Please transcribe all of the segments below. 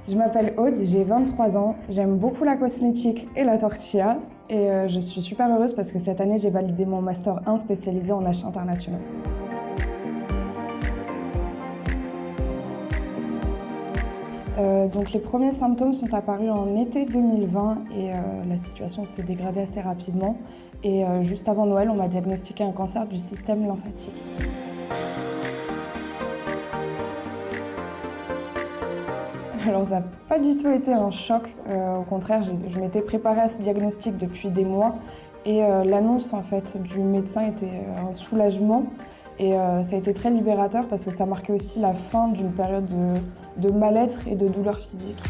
Je m'appelle Aude, j'ai 23 ans, j'aime beaucoup la cosmétique et la tortilla et je suis super heureuse parce que cette année j'ai validé mon Master 1 spécialisé en achats internationaux. Donc les premiers symptômes sont apparus en été 2020 et la situation s'est dégradée assez rapidement. Et juste avant Noël, on m'a diagnostiqué un cancer du système lymphatique. Alors ça n'a pas du tout été un choc, au contraire, je m'étais préparée à ce diagnostic depuis des mois et l'annonce en fait du médecin était un soulagement et ça a été très libérateur parce que ça marquait aussi la fin d'une période de mal-être et de douleur physique.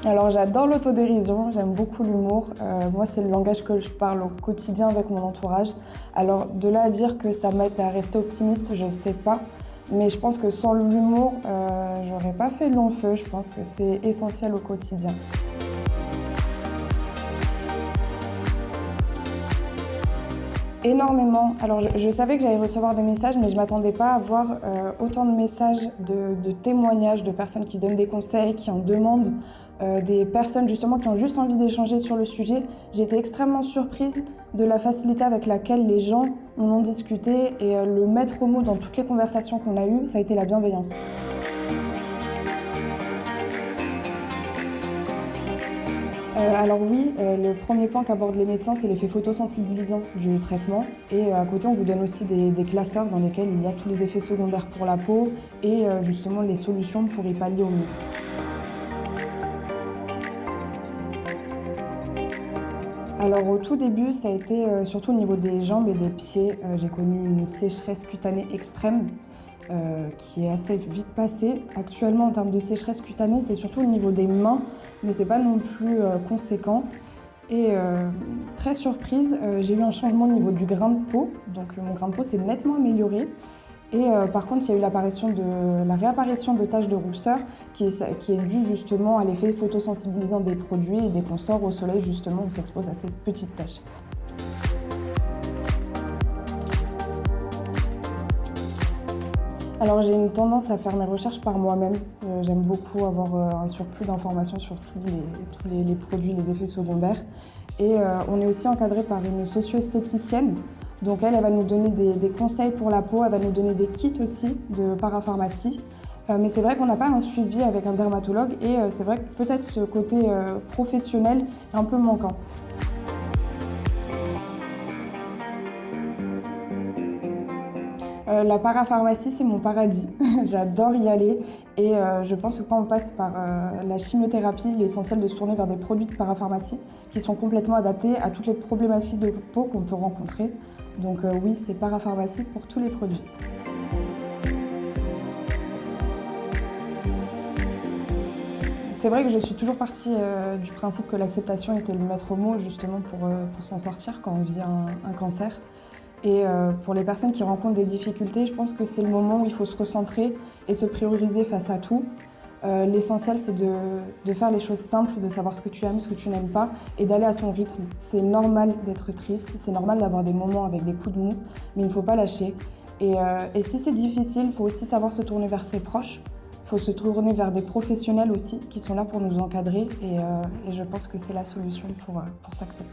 Alors j'adore l'autodérision, j'aime beaucoup l'humour. Moi c'est le langage que je parle au quotidien avec mon entourage. Alors de là à dire que ça m'aide à rester optimiste, je sais pas. Mais je pense que sans l'humour, j'aurais pas fait long feu. Je pense que c'est essentiel au quotidien. Énormément. Alors je savais que j'allais recevoir des messages, mais je m'attendais pas à avoir autant de messages, de témoignages, de personnes qui donnent des conseils, qui en demandent, des personnes justement qui ont juste envie d'échanger sur le sujet. J'ai été extrêmement surprise de la facilité avec laquelle les gens en ont discuté et le maître mot dans toutes les conversations qu'on a eues, ça a été la bienveillance. Alors oui, le premier point qu'abordent les médecins, c'est l'effet photosensibilisant du traitement. Et à côté, on vous donne aussi des classeurs dans lesquels il y a tous les effets secondaires pour la peau et justement les solutions pour y pallier au mieux. Alors au tout début, ça a été surtout au niveau des jambes et des pieds. J'ai connu une sécheresse cutanée extrême qui est assez vite passée. Actuellement, en termes de sécheresse cutanée, c'est surtout au niveau des mains, mais c'est pas non plus conséquent. Et très surprise, j'ai eu un changement au niveau du grain de peau. Donc mon grain de peau s'est nettement amélioré. Et par contre, il y a eu la réapparition de taches de rousseur qui est due justement à l'effet photosensibilisant des produits et dès qu'on sort au soleil, justement, on s'expose à ces petites taches. Alors j'ai une tendance à faire mes recherches par moi-même. J'aime beaucoup avoir un surplus d'informations sur tous les produits, les effets secondaires. Et on est aussi encadré par une socio-esthéticienne. Donc elle va nous donner des conseils pour la peau, elle va nous donner des kits aussi de parapharmacie. Mais c'est vrai qu'on n'a pas un suivi avec un dermatologue et c'est vrai que peut-être ce côté professionnel est un peu manquant. La parapharmacie, c'est mon paradis. J'adore y aller et je pense que quand on passe par la chimiothérapie, il est essentiel de se tourner vers des produits de parapharmacie qui sont complètement adaptés à toutes les problématiques de peau qu'on peut rencontrer. Donc oui, c'est parapharmacie pour tous les produits. C'est vrai que je suis toujours partie du principe que l'acceptation était le maître mot justement pour s'en sortir quand on vit un cancer. Et pour les personnes qui rencontrent des difficultés, je pense que c'est le moment où il faut se recentrer et se prioriser face à tout. L'essentiel, c'est de faire les choses simples, de savoir ce que tu aimes, ce que tu n'aimes pas et d'aller à ton rythme. C'est normal d'être triste, c'est normal d'avoir des moments avec des coups de mou, mais il ne faut pas lâcher. Et si c'est difficile, il faut aussi savoir se tourner vers ses proches. Il faut se tourner vers des professionnels aussi qui sont là pour nous encadrer et je pense que c'est la solution pour s'accepter.